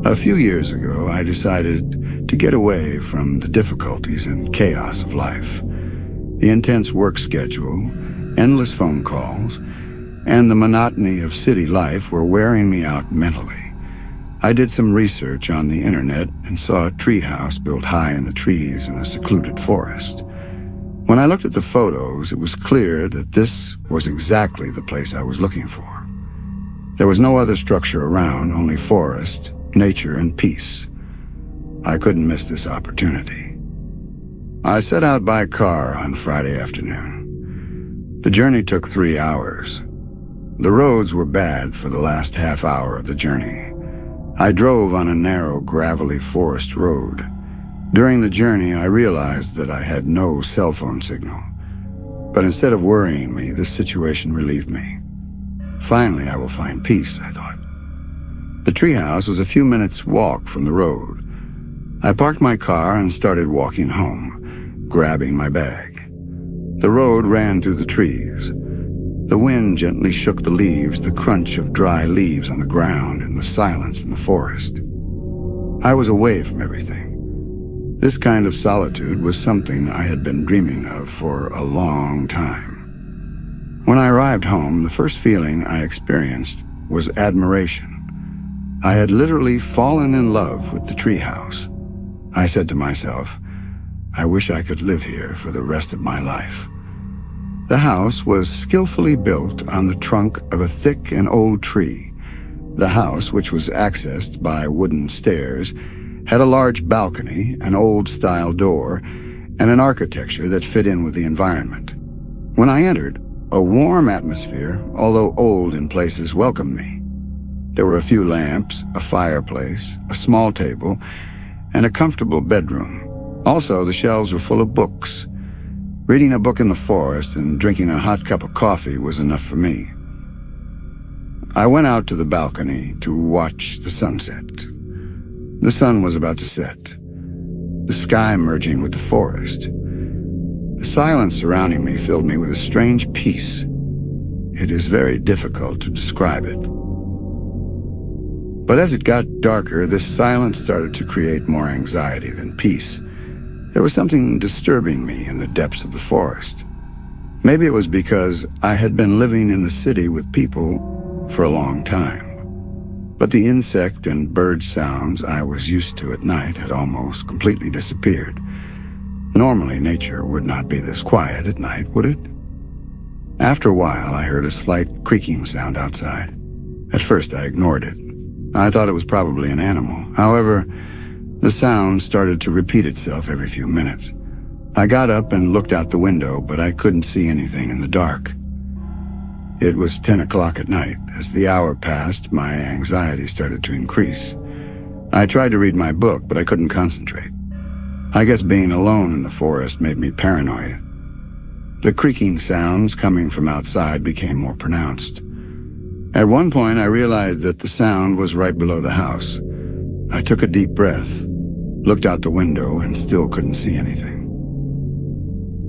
A few years ago, I decided to get away from the difficulties and chaos of life. The intense work schedule, endless phone calls, and the monotony of city life were wearing me out mentally. I did some research on the internet and saw a treehouse built high in the trees in a secluded forest. When I looked at the photos, it was clear that this was exactly the place I was looking for. There was no other structure around, only forest, nature, and peace. I couldn't miss this opportunity. I set out by car on Friday afternoon. The journey took 3 hours. The roads were bad for the last half hour of the journey. I drove on a narrow, gravelly forest road. During the journey, I realized that I had no cell phone signal. But instead of worrying me, this situation relieved me. Finally, I will find peace, I thought. The treehouse was a few minutes' walk from the road. I parked my car and started walking home, grabbing my bag. The road ran through the trees. The wind gently shook the leaves, the crunch of dry leaves on the ground and the silence in the forest. I was away from everything. This kind of solitude was something I had been dreaming of for a long time. When I arrived home, the first feeling I experienced was admiration. I had literally fallen in love with the treehouse. I said to myself, I wish I could live here for the rest of my life. The house was skillfully built on the trunk of a thick and old tree. The house, which was accessed by wooden stairs, had a large balcony, an old-style door, and an architecture that fit in with the environment. When I entered, a warm atmosphere, although old in places, welcomed me. There were a few lamps, a fireplace, a small table, and a comfortable bedroom. Also, the shelves were full of books. Reading a book in the forest and drinking a hot cup of coffee was enough for me. I went out to the balcony to watch the sunset. The sun was about to set, the sky merging with the forest. The silence surrounding me filled me with a strange peace. It is very difficult to describe it. But as it got darker, this silence started to create more anxiety than peace. There was something disturbing me in the depths of the forest. Maybe it was because I had been living in the city with people for a long time. But the insect and bird sounds I was used to at night had almost completely disappeared. Normally, nature would not be this quiet at night, would it? After a while, I heard a slight creaking sound outside. At first, I ignored it. I thought it was probably an animal. However, the sound started to repeat itself every few minutes. I got up and looked out the window, but I couldn't see anything in the dark. It was 10 o'clock at night. As the hour passed, my anxiety started to increase. I tried to read my book, but I couldn't concentrate. I guess being alone in the forest made me paranoid. The creaking sounds coming from outside became more pronounced. At one point, I realized that the sound was right below the house. I took a deep breath, looked out the window, and still couldn't see anything.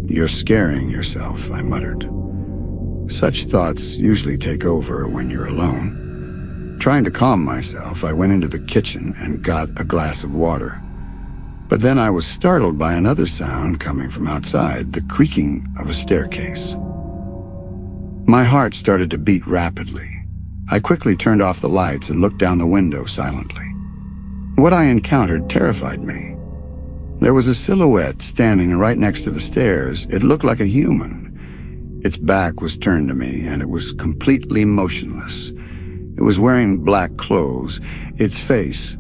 "You're scaring yourself," I muttered. Such thoughts usually take over when you're alone. Trying to calm myself, I went into the kitchen and got a glass of water. But then I was startled by another sound coming from outside, the creaking of a staircase. My heart started to beat rapidly. I quickly turned off the lights and looked down the window silently. What I encountered terrified me. There was a silhouette standing right next to the stairs. It looked like a human. Its back was turned to me, and it was completely motionless. It was wearing black clothes. Its face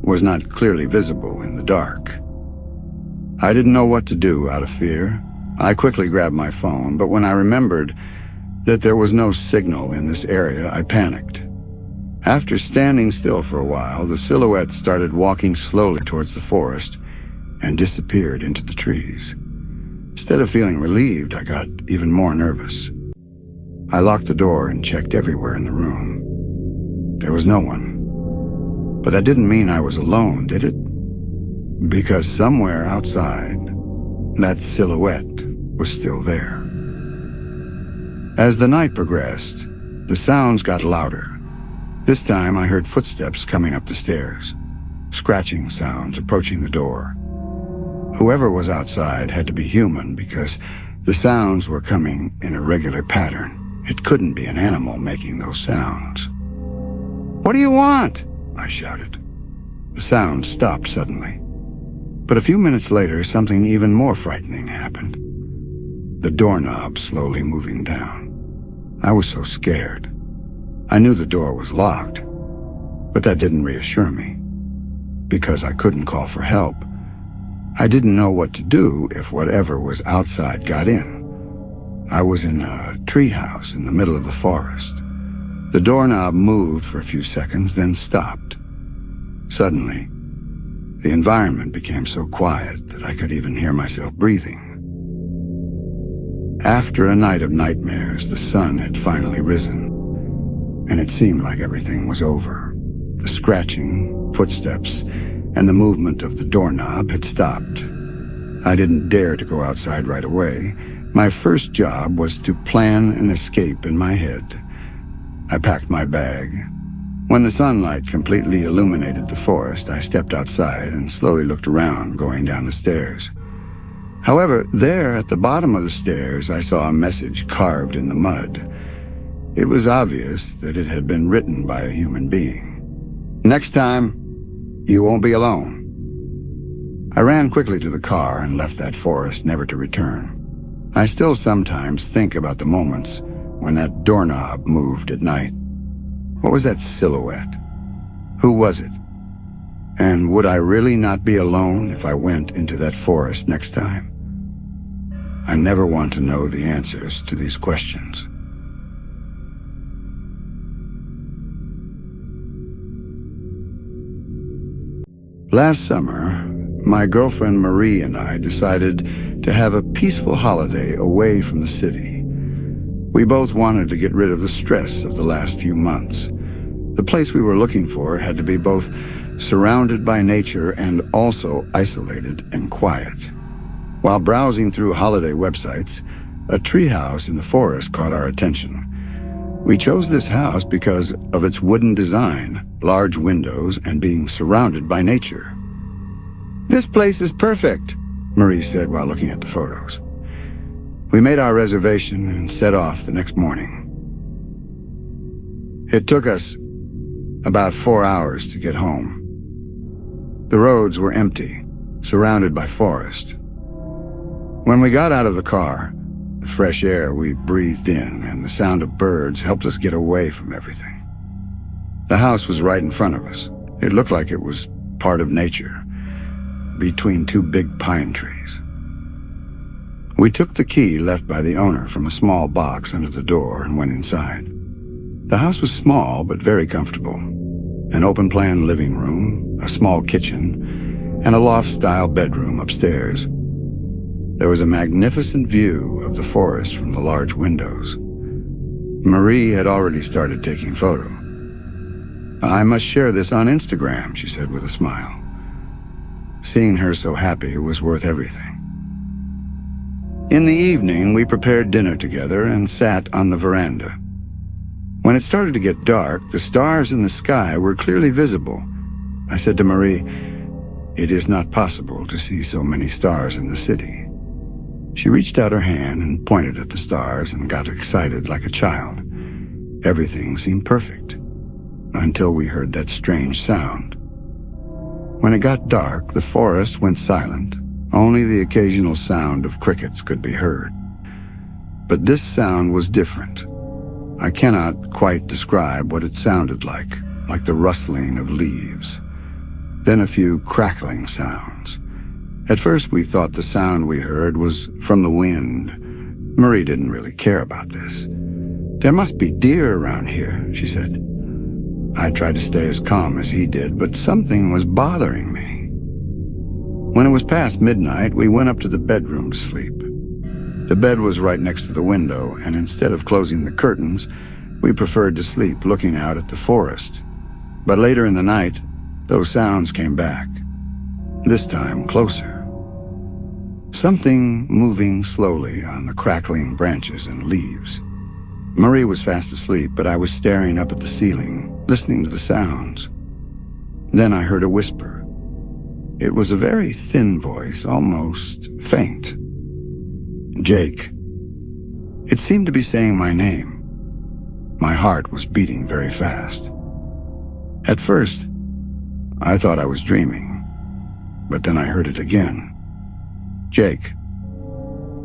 was not clearly visible in the dark. I didn't know what to do out of fear. I quickly grabbed my phone, but when I remembered that there was no signal in this area, I panicked. After standing still for a while, the silhouette started walking slowly towards the forest and disappeared into the trees. Instead of feeling relieved, I got even more nervous. I locked the door and checked everywhere in the room. There was no one. But that didn't mean I was alone, did it? Because somewhere outside, that silhouette was still there. As the night progressed, the sounds got louder. This time I heard footsteps coming up the stairs. scratching sounds approaching the door. Whoever was outside had to be human because the sounds were coming in a regular pattern. It couldn't be an animal making those sounds. "What do you want?" I shouted. The sound stopped suddenly. But a few minutes later, something even more frightening happened. The doorknob slowly moving down. I was so scared. I knew the door was locked, but that didn't reassure me. Because I couldn't call for help, I didn't know what to do if whatever was outside got in. I was in a treehouse in the middle of the forest. The doorknob moved for a few seconds, then stopped. Suddenly, the environment became so quiet that I could even hear myself breathing. After a night of nightmares, the sun had finally risen, and it seemed like everything was over. The scratching, footsteps, and the movement of the doorknob had stopped. I didn't dare to go outside right away. My first job was to plan an escape in my head. I packed my bag. When the sunlight completely illuminated the forest, I stepped outside and slowly looked around, going down the stairs. However, there at the bottom of the stairs, I saw a message carved in the mud. It was obvious that it had been written by a human being. "Next time, you won't be alone." I ran quickly to the car and left that forest, never to return. I still sometimes think about the moments when that doorknob moved at night. What was that silhouette? Who was it? And would I really not be alone if I went into that forest next time? I never want to know the answers to these questions. Last summer, my girlfriend Marie and I decided to have a peaceful holiday away from the city. We both wanted to get rid of the stress of the last few months. The place we were looking for had to be both surrounded by nature and also isolated and quiet. While browsing through holiday websites, a treehouse in the forest caught our attention. We chose this house because of its wooden design, large windows, and being surrounded by nature. "This place is perfect," Marie said while looking at the photos. We made our reservation and set off the next morning. It took us about 4 hours to get home. The roads were empty, surrounded by forest. When we got out of the car, the fresh air we breathed in and the sound of birds helped us get away from everything. The house was right in front of us. It looked like it was part of nature, between two big pine trees. We took the key left by the owner from a small box under the door and went inside. The house was small but very comfortable. An open-plan living room, a small kitchen, and a loft-style bedroom upstairs. There was a magnificent view of the forest from the large windows. Marie had already started taking photos. "I must share this on Instagram," she said with a smile. Seeing her so happy was worth everything. In the evening, we prepared dinner together and sat on the veranda. When it started to get dark, the stars in the sky were clearly visible. I said to Marie, "It is not possible to see so many stars in the city." She reached out her hand and pointed at the stars and got excited like a child. Everything seemed perfect, until we heard that strange sound. When it got dark, the forest went silent. Only the occasional sound of crickets could be heard. But this sound was different. I cannot quite describe what it sounded like the rustling of leaves. Then a few crackling sounds. At first we thought the sound we heard was from the wind. Marie didn't really care about this. "There must be deer around here," she said. I tried to stay as calm as he did, but something was bothering me. When it was past midnight, we went up to the bedroom to sleep. The bed was right next to the window, and instead of closing the curtains, we preferred to sleep looking out at the forest. But later in the night, those sounds came back, this time closer. Something moving slowly on the crackling branches and leaves. Marie was fast asleep, but I was staring up at the ceiling, listening to the sounds. Then I heard a whisper. It was a very thin voice, almost faint. Jake. It seemed to be saying my name. My heart was beating very fast. At first, I thought I was dreaming, but then I heard it again. Jake.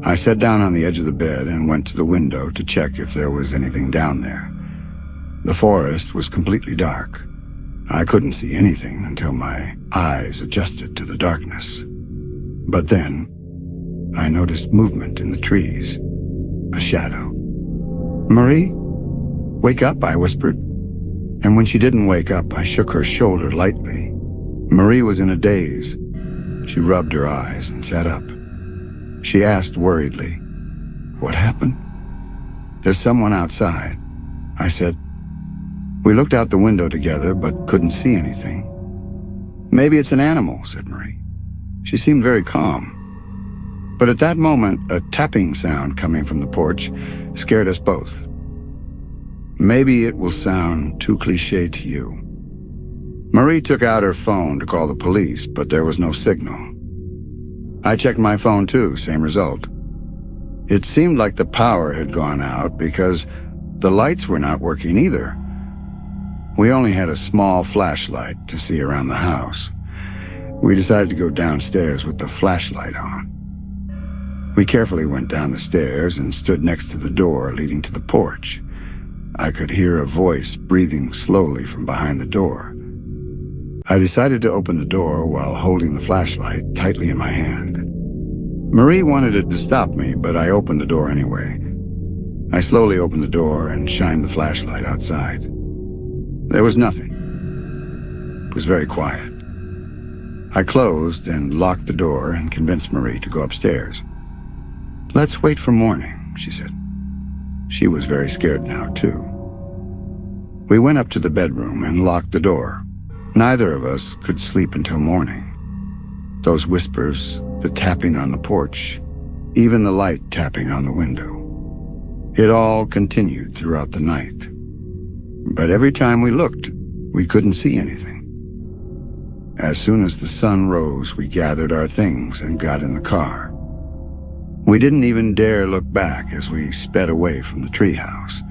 I sat down on the edge of the bed and went to the window to check if there was anything down there. The forest was completely dark. I couldn't see anything until my eyes adjusted to the darkness. But then, I noticed movement in the trees. A shadow. "Marie? Wake up," I whispered. And when she didn't wake up, I shook her shoulder lightly. Marie was in a daze. She rubbed her eyes and sat up. She asked worriedly, "What happened?" "There's someone outside," I said. We looked out the window together, but couldn't see anything. "Maybe it's an animal," said Marie. She seemed very calm. But at that moment, a tapping sound coming from the porch scared us both. Maybe it will sound too cliché to you. Marie took out her phone to call the police, but there was no signal. I checked my phone too, same result. It seemed like the power had gone out because the lights were not working either. We only had a small flashlight to see around the house. We decided to go downstairs with the flashlight on. We carefully went down the stairs and stood next to the door leading to the porch. I could hear a voice breathing slowly from behind the door. I decided to open the door while holding the flashlight tightly in my hand. Marie wanted it to stop me, but I opened the door anyway. I slowly opened the door and shined the flashlight outside. There was nothing. It was very quiet. I closed and locked the door and convinced Marie to go upstairs. "Let's wait for morning," she said. She was very scared now, too. We went up to the bedroom and locked the door. Neither of us could sleep until morning. Those whispers, the tapping on the porch, even the light tapping on the window. It all continued throughout the night. But every time we looked, we couldn't see anything. As soon as the sun rose, we gathered our things and got in the car. We didn't even dare look back as we sped away from the treehouse.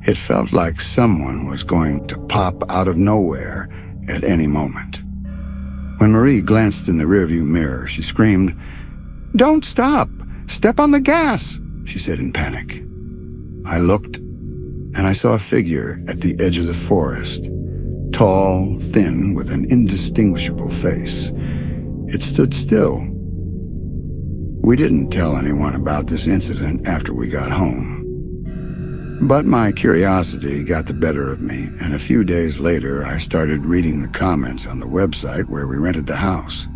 It felt like someone was going to pop out of nowhere at any moment. When Marie glanced in the rearview mirror, she screamed, "Don't stop! Step on the gas!" she said in panic. I looked, and I saw a figure at the edge of the forest, tall, thin, with an indistinguishable face. It stood still. We didn't tell anyone about this incident after we got home. But my curiosity got the better of me, and a few days later I started reading the comments on the website where we rented the house.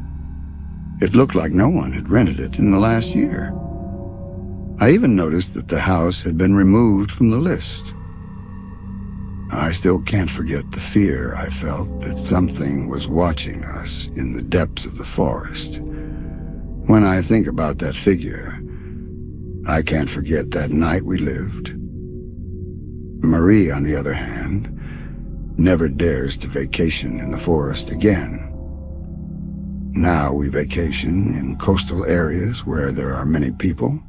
It looked like no one had rented it in the last year. I even noticed that the house had been removed from the list. I still can't forget the fear I felt that something was watching us in the depths of the forest. When I think about that figure, I can't forget that night we lived. Marie, on the other hand, never dares to vacation in the forest again. Now we vacation in coastal areas where there are many people,